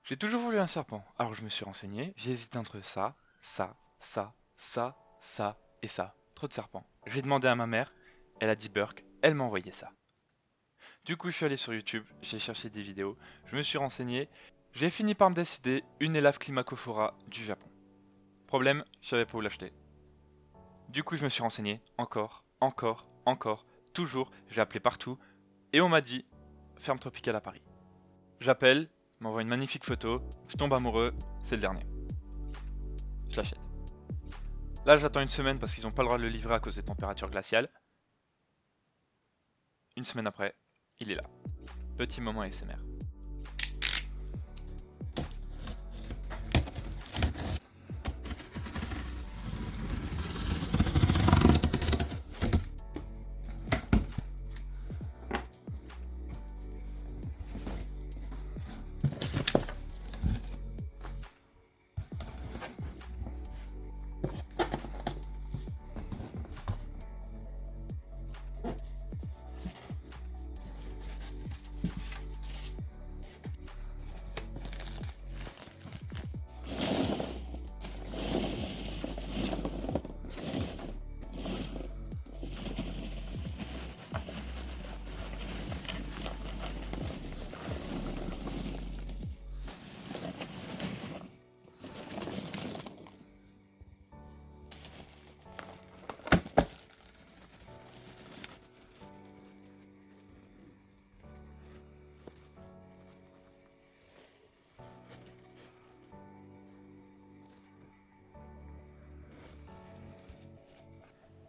J'ai toujours voulu un serpent, alors je me suis renseigné, j'ai hésité entre ça et ça. Trop de serpents. J'ai demandé à ma mère, elle a dit Burke, elle m'a envoyé ça. Du coup, je suis allé sur YouTube, j'ai cherché des vidéos, je me suis renseigné, j'ai fini par me décider une élave Climacophora du Japon. Problème, je savais pas où l'acheter. Du coup, je me suis renseigné, encore, toujours, j'ai appelé partout, et on m'a dit ferme tropicale à Paris. J'appelle, il m'envoie une magnifique photo, je tombe amoureux, c'est le dernier. Je l'achète. Là, j'attends une semaine parce qu'ils n'ont pas le droit de le livrer à cause des températures glaciales. Une semaine après, il est là. Petit moment ASMR.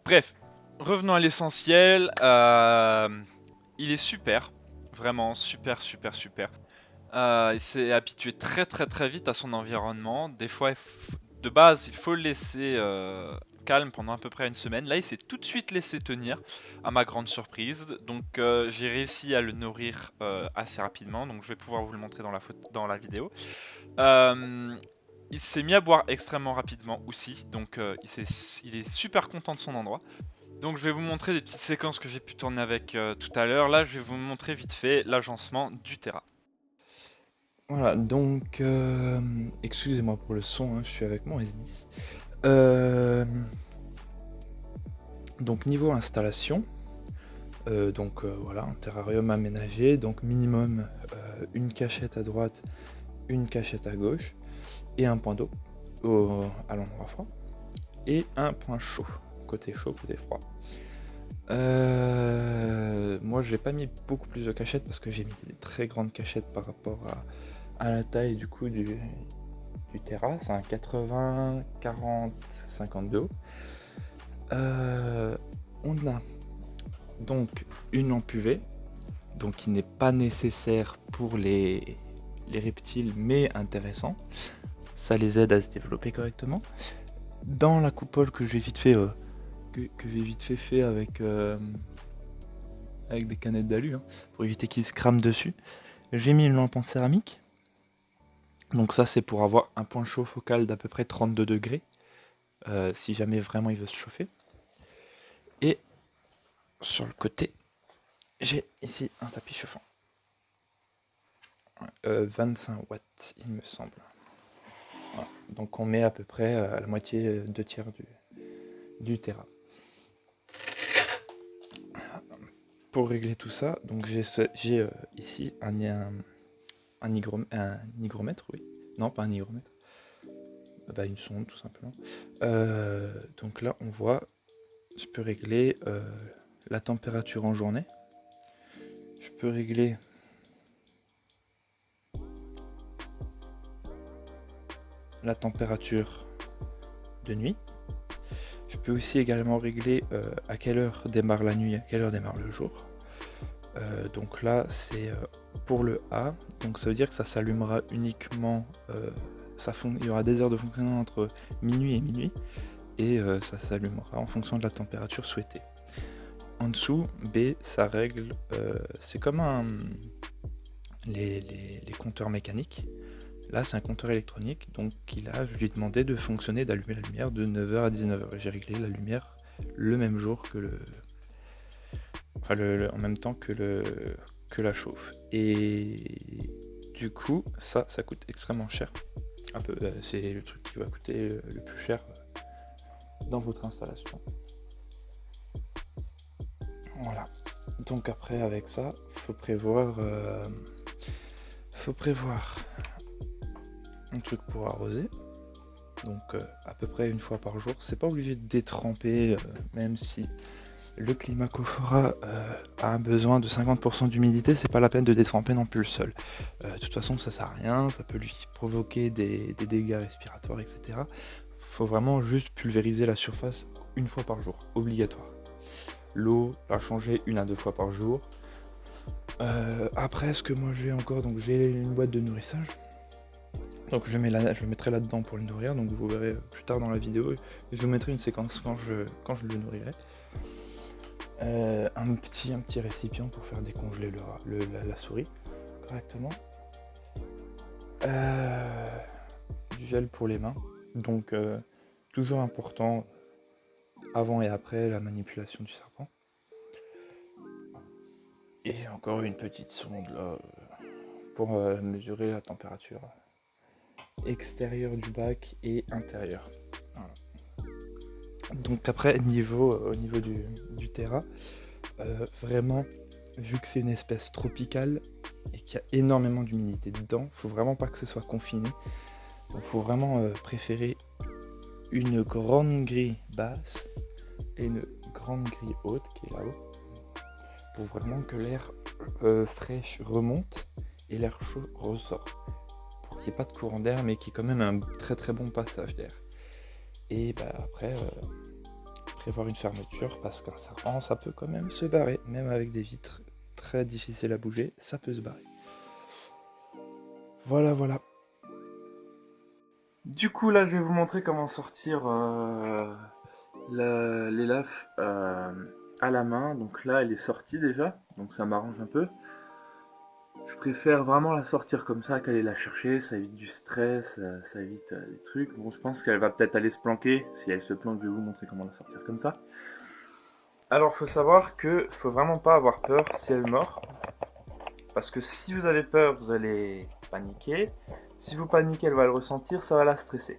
Bref, revenons à l'essentiel. Il est super. Vraiment super. Il s'est habitué très vite à son environnement. Des fois, de base, il faut le laisser calme pendant à peu près une semaine. Là, il s'est tout de suite laissé tenir, à ma grande surprise. Donc, j'ai réussi à le nourrir assez rapidement. Donc, je vais pouvoir vous le montrer dans la vidéo. Euh, il s'est mis à boire extrêmement rapidement aussi. Donc, il est super content de son endroit. Donc je vais vous montrer des petites séquences que j'ai pu tourner avec tout à l'heure. Là, je vais vous montrer vite fait l'agencement du Terra. Voilà, donc excusez-moi pour le son, hein, je suis avec mon S10. Euh, donc niveau installation, voilà, un terrarium aménagé, donc minimum une cachette à droite, une cachette à gauche, et un point d'eau à l'endroit froid, et un point chaud, côté froid. Moi j'ai pas mis beaucoup plus de cachettes parce que j'ai mis des très grandes cachettes par rapport à la taille du coup du Terra, c'est un 80, 40, 52 haut. On a donc une lampe UV, donc qui n'est pas nécessaire pour les reptiles, mais intéressant. Ça les aide à se développer correctement. Dans la coupole que j'ai vite fait, fait avec des canettes d'alu, hein, pour éviter qu'ils se crament dessus, j'ai mis une lampe en céramique. Donc ça c'est pour avoir un point chaud focal d'à peu près 32 degrés, si jamais vraiment il veut se chauffer. Et sur le côté, j'ai ici un tapis chauffant. 25 watts, il me semble. Voilà. Donc on met à peu près à la moitié, 2 tiers du Terra. Pour régler tout ça, donc j'ai ici un hygromètre, oui. Non, pas un hygromètre. Bah, une sonde, tout simplement. Donc là, on voit, je peux régler la température en journée. Je peux régler la température de nuit. Je peux aussi également régler à quelle heure démarre la nuit, à quelle heure démarre le jour. Donc là, c'est pour le A, donc ça veut dire que ça s'allumera uniquement, il y aura des heures de fonctionnement entre minuit et minuit, et ça s'allumera en fonction de la température souhaitée. En dessous, B, ça règle, c'est comme les compteurs mécaniques. Là, c'est un compteur électronique, donc je lui ai demandé de fonctionner, d'allumer la lumière de 9h à 19h. J'ai réglé la lumière le même jour que en même temps que la chauffe. Et du coup, ça coûte extrêmement cher. Un peu, c'est le truc qui va coûter le plus cher dans votre installation. Voilà. Donc après, avec ça, faut prévoir un truc pour arroser. Donc à peu près une fois par jour. C'est pas obligé de détremper, même si le Climacofora a un besoin de 50% d'humidité, c'est pas la peine de détremper non plus le sol. De toute façon, ça sert à rien, ça peut lui provoquer des dégâts respiratoires, etc. Faut vraiment juste pulvériser la surface une fois par jour, obligatoire. L'eau, la changer 1 à 2 fois par jour. Après, ce que moi j'ai encore, donc j'ai une boîte de nourrissage. Donc je le mettrai là-dedans pour le nourrir, donc vous verrez plus tard dans la vidéo. Je vous mettrai une séquence quand je le nourrirai. Un petit récipient pour faire décongeler la souris correctement. Du gel pour les mains. Donc toujours important avant et après la manipulation du serpent. Et encore une petite sonde là pour mesurer la température extérieure du bac et intérieure. Voilà. Donc après, au niveau du terra, vraiment, vu que c'est une espèce tropicale et qu'il y a énormément d'humidité dedans, faut vraiment pas que ce soit confiné. Donc faut vraiment préférer une grande grille basse et une grande grille haute qui est là-haut, pour vraiment que l'air fraîche remonte et l'air chaud ressort. Pour qu'il n'y ait pas de courant d'air, mais qu'il y ait quand même un très très bon passage d'air. Et après, prévoir une fermeture, parce qu'un serpent, ça peut quand même se barrer. Même avec des vitres très difficiles à bouger, ça peut se barrer. Voilà. Du coup, là, je vais vous montrer comment sortir les LAF à la main. Donc là, elle est sortie déjà, donc ça m'arrange un peu. Je préfère vraiment la sortir comme ça qu'aller la chercher, ça évite du stress, ça évite des trucs. Bon, je pense qu'elle va peut-être aller se planquer. Si elle se planque, je vais vous montrer comment la sortir comme ça. Alors, faut savoir que faut vraiment pas avoir peur si elle mord. Parce que si vous avez peur, vous allez paniquer. Si vous paniquez, elle va le ressentir, ça va la stresser.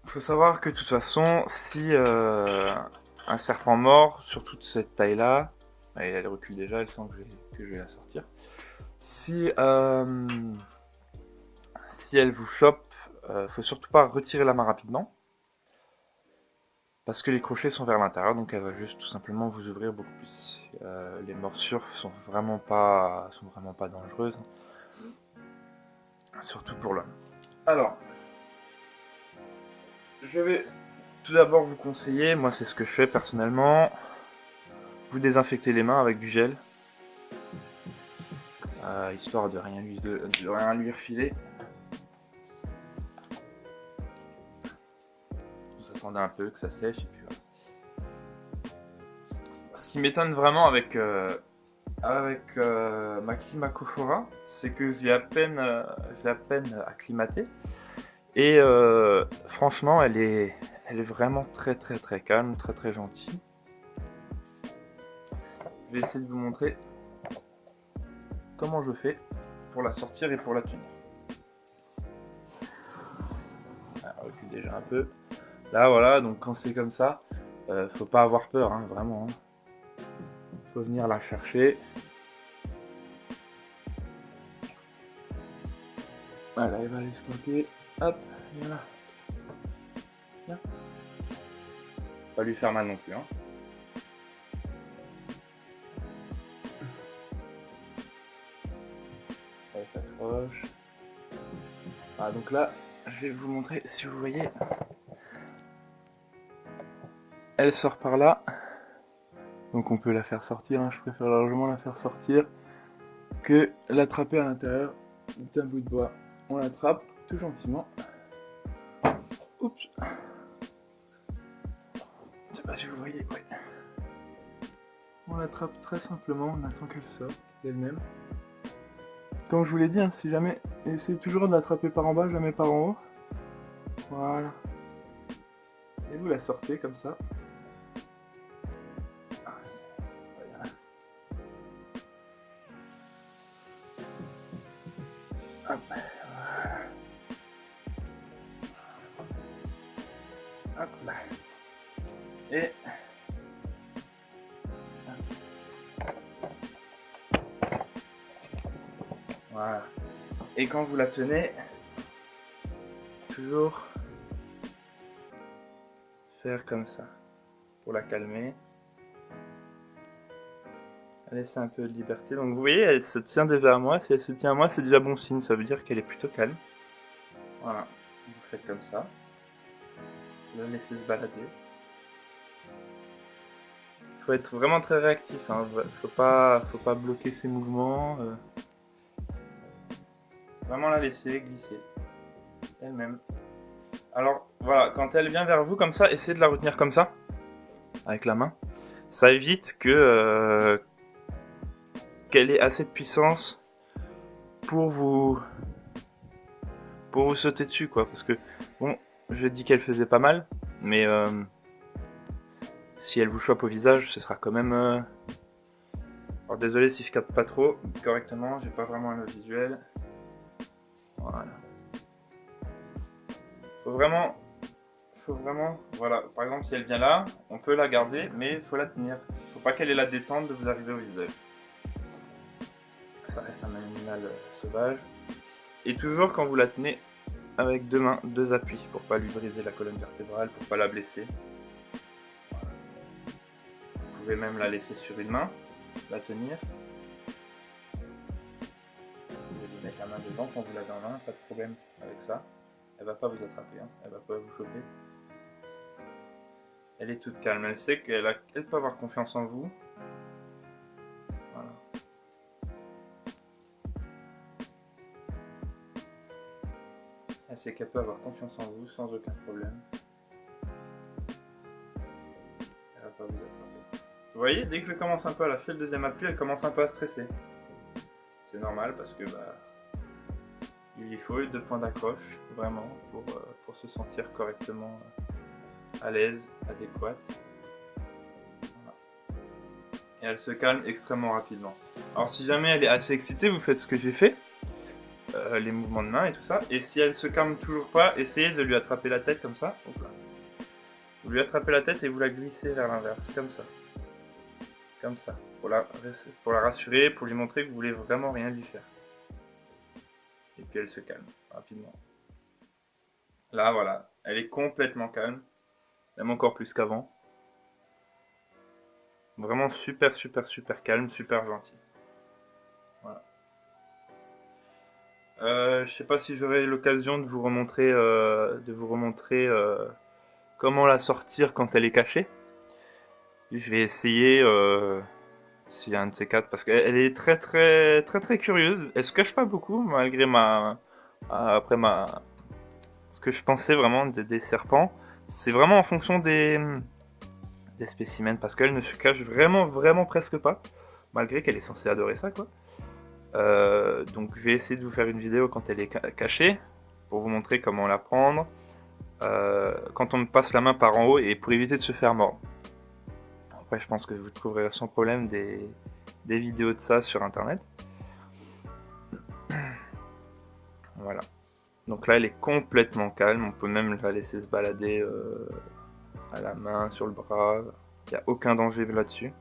Faut savoir que de toute façon, si un serpent mord, surtout de cette taille-là, et elle recule déjà, elle sent que je vais la sortir. Si elle vous chope, faut surtout pas retirer la main rapidement, parce que les crochets sont vers l'intérieur, donc elle va juste tout simplement vous ouvrir beaucoup plus. Les morsures sont vraiment pas dangereuses, surtout pour l'homme. Alors, je vais tout d'abord vous conseiller, moi c'est ce que je fais personnellement, vous désinfectez les mains avec du gel, histoire de rien lui refiler. Vous attendez un peu que ça sèche et puis voilà. Ce qui m'étonne vraiment avec ma Climacofora, c'est que je l'ai à peine acclimatée. Et franchement, elle est vraiment très calme, très gentille. Je vais essayer de vous montrer comment je fais pour la sortir et pour la tenir. Elle recule déjà un peu. Là voilà, donc quand c'est comme ça, faut pas avoir peur, hein, vraiment. Hein. Faut venir la chercher. Voilà, elle va aller se planquer. Hop, voilà. Viens. Pas lui faire mal non plus, hein. Ça s'accroche. Ah, donc là, je vais vous montrer, si vous voyez. Elle sort par là. Donc on peut la faire sortir, hein. Je préfère largement la faire sortir que l'attraper à l'intérieur d'un bout de bois. On l'attrape tout gentiment. Oups. Je sais pas si vous voyez, ouais. On l'attrape très simplement, on attend qu'elle sorte d'elle-même. Comme je vous l'ai dit, hein, si jamais, essayez toujours de l'attraper par en bas, jamais par en haut. Voilà. Et vous la sortez comme ça. Voilà. Et quand vous la tenez, toujours faire comme ça pour la calmer. Laisser un peu de liberté. Donc vous voyez, elle se tient déjà à moi. Si elle se tient à moi, c'est déjà bon signe. Ça veut dire qu'elle est plutôt calme. Voilà. Vous faites comme ça. Vous la laissez se balader. Il faut être vraiment très réactif. Hein. Faut pas bloquer ses mouvements. Vraiment la laisser glisser. Elle-même. Alors voilà, quand elle vient vers vous comme ça, essayez de la retenir comme ça. Avec la main. Ça évite que... qu'elle ait assez de puissance pour vous sauter dessus quoi, parce que bon, je dis qu'elle faisait pas mal, mais si elle vous chope au visage, ce sera quand même alors désolé si je capte pas trop correctement, j'ai pas vraiment le visuel. Voilà, faut vraiment voilà, par exemple si elle vient là, on peut la garder, mais il faut la tenir, faut pas qu'elle ait la détente de vous arriver au visage. Ça reste un animal sauvage. Et toujours quand vous la tenez avec deux mains, deux appuis pour pas lui briser la colonne vertébrale, pour pas la blesser. Voilà. Vous pouvez même la laisser sur une main, la tenir. Vous pouvez lui mettre la main dedans quand vous l'avez en main, pas de problème avec ça. Elle va pas vous attraper, hein. Elle va pas vous choper. Elle est toute calme, elle sait qu'elle peut avoir confiance en vous. Voilà. Elle sait qu'elle peut avoir confiance en vous sans aucun problème. Elle va pas vous attraper. Vous voyez, dès que je commence un peu à lâcher le deuxième appui, elle commence un peu à stresser. C'est normal parce que il lui faut 2 points d'accroche vraiment pour se sentir correctement à l'aise, adéquate. Voilà. Et elle se calme extrêmement rapidement. Alors si jamais elle est assez excitée, vous faites ce que j'ai fait. Les mouvements de main et tout ça, et si elle se calme toujours pas, essayez de lui attraper la tête comme ça. Hop là. Vous lui attrapez la tête et vous la glissez vers l'inverse, comme ça, pour la rassurer, pour lui montrer que vous voulez vraiment rien lui faire. Et puis elle se calme rapidement. Là voilà, elle est complètement calme, même encore plus qu'avant. Vraiment super calme, super gentil. Voilà. Je sais pas si j'aurai l'occasion de vous remontrer, comment la sortir quand elle est cachée. Je vais essayer s'il y a un de ces quatre, parce qu'elle est très curieuse. Elle se cache pas beaucoup malgré ce que je pensais vraiment des serpents. C'est vraiment en fonction des spécimens, parce qu'elle ne se cache vraiment presque pas, malgré qu'elle est censée adorer ça quoi. Donc je vais essayer de vous faire une vidéo quand elle est cachée, pour vous montrer comment la prendre, quand on passe la main par en haut et pour éviter de se faire mordre. Après je pense que vous trouverez sans problème des vidéos de ça sur internet. Voilà. Donc là elle est complètement calme, on peut même la laisser se balader à la main, sur le bras, il n'y a aucun danger là-dessus.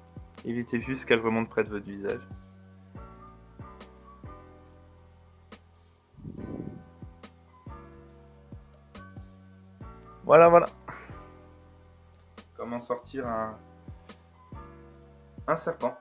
Évitez juste qu'elle remonte près de votre visage. Voilà. Comment sortir un serpent.